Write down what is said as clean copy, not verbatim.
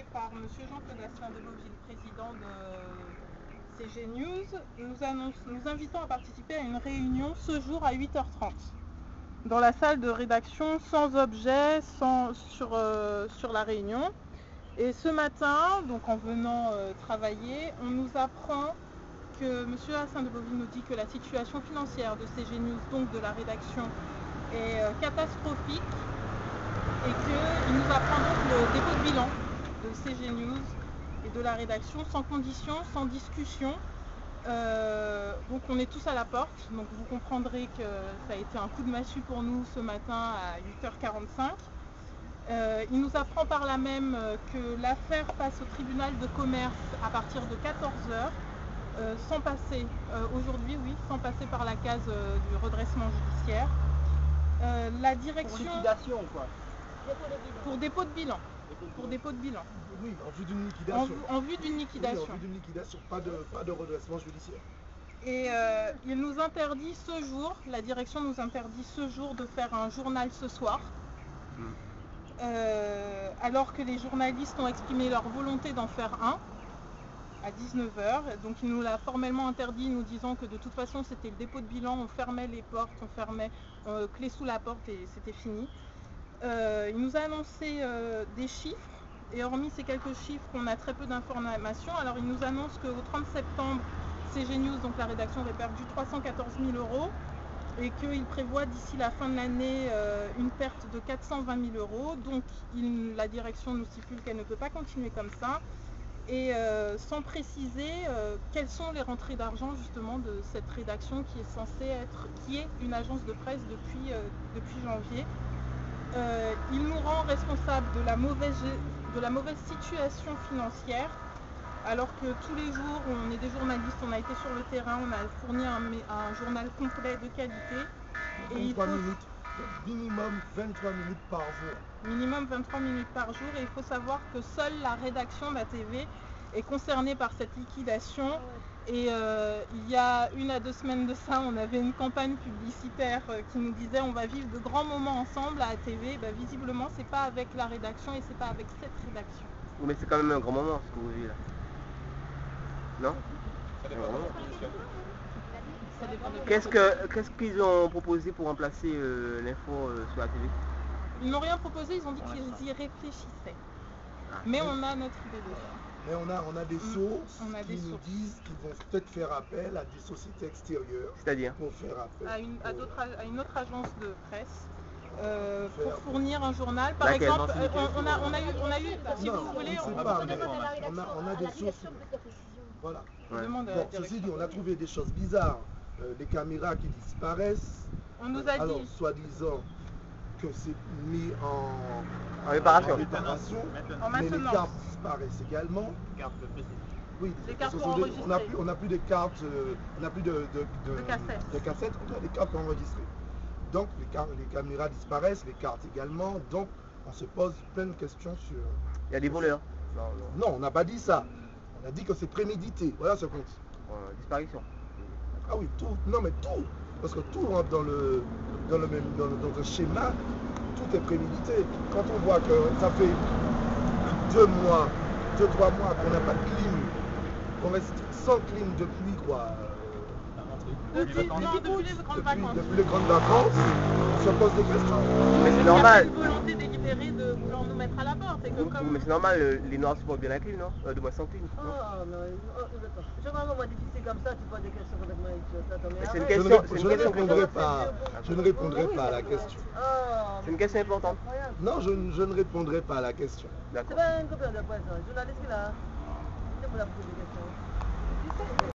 annoncé par M. Jean-Claude Asselin de Beauville, président de CG News. Nous invitons à participer à une réunion ce jour à 8h30 dans la salle de rédaction, sans objet, sur la réunion. Et ce matin, donc en venant travailler, on nous apprend que M. Asselin de Beauville nous dit que la situation financière de CG News, donc de la rédaction, est catastrophique et qu'il nous apprend donc le dépôt de bilan de CG News et de la rédaction sans condition, sans discussion. Donc on est tous à la porte, donc vous comprendrez que ça a été un coup de massue pour nous ce matin à 8h45. Il nous apprend par là même que l'affaire passe au tribunal de commerce à partir de 14h, sans passer, aujourd'hui oui, sans passer par la case du redressement judiciaire. La direction... Pour liquidation quoi. Pour dépôt de bilan. Pour dépôt de bilan. Oui, en vue d'une liquidation. En vue d'une liquidation. Oui, en vue d'une liquidation, pas de redressement judiciaire. Et il nous interdit ce jour, la direction nous interdit ce jour de faire un journal ce soir. Alors que les journalistes ont exprimé leur volonté d'en faire un à 19h. Donc il nous l'a formellement interdit, nous disant que de toute façon c'était le dépôt de bilan, on fermait les portes, on fermait clé sous la porte et c'était fini. Il nous a annoncé des chiffres, et hormis ces quelques chiffres, on a très peu d'informations. Alors il nous annonce qu'au 30 septembre, CG News, donc la rédaction, avait perdu 314 000 € et qu'il prévoit d'ici la fin de l'année une perte de 420 000 €. Donc la direction nous stipule qu'elle ne peut pas continuer comme ça. Et sans préciser quelles sont les rentrées d'argent justement de cette rédaction qui est censée être, qui est une agence de presse depuis janvier. Il nous rend responsable de la mauvaise situation financière, alors que tous les jours on est des journalistes, on a été sur le terrain, on a fourni un journal complet de qualité. Et il faut... Minimum 23 minutes par jour. Minimum 23 minutes par jour, et il faut savoir que seule la rédaction d'ATV est concernée par cette liquidation. Et il y a 1 à 2 semaines de ça, on avait une campagne publicitaire qui nous disait on va vivre de grands moments ensemble à ATV. Ben, visiblement c'est pas avec la rédaction et c'est pas avec cette rédaction. Oui, mais c'est quand même un grand moment ce que vous vivez là. Non? Qu'est-ce qu'ils ont proposé pour remplacer l'info sur la télé? Ils n'ont rien proposé, ils ont dit qu'ils y réfléchissaient. Mais on a notre idée déjà. Mais on a des sources qui nous disent qu'ils vont peut-être faire appel à des sociétés extérieures. C'est-à-dire pour faire appel à une autre agence de presse pour fournir un journal. Par exemple, on a eu, si vous voulez, on a des sources. Voilà. Ouais. Bon, ceci dit, on a trouvé des choses bizarres. Les caméras qui disparaissent. On nous a dit. Alors, soi-disant que c'est mis en réparation. Mais les cartes disparaissent également. Oui, les cartes enregistrées. On n'a plus de cartes, on n'a plus de cassettes, on a des cartes enregistrées. Donc les caméras disparaissent, les cartes également, donc on se pose plein de questions sur... Il y a des voleurs. Non, on n'a pas dit ça. On a dit que c'est prémédité. Voilà ce qu'on dit. Disparition. Ah oui, tout. Non mais tout. Parce que tout rentre dans un schéma, tout est prémédité. Quand on voit que ça fait 2 mois, 2-3 mois qu'on n'a pas de clim, qu'on reste sans clim depuis quoi depuis les grandes vacances. Depuis les grandes vacances, on se pose des questions. Mais c'est normal. Il y a une volonté délibérée de vouloir nous mettre à la porte. Et que comme... Mais c'est normal, les Noirs supportent bien la clim, non? De moins sans clim. Oh non, je vois un moment difficile comme ça, tu poses des questions complètement idiotes. C'est une question, je ne répondrai pas à la question. C'est une question importante. Non, je ne répondrai pas à la question. C'est pas un copain de presse, un journaliste qui là. Il me poser des questions.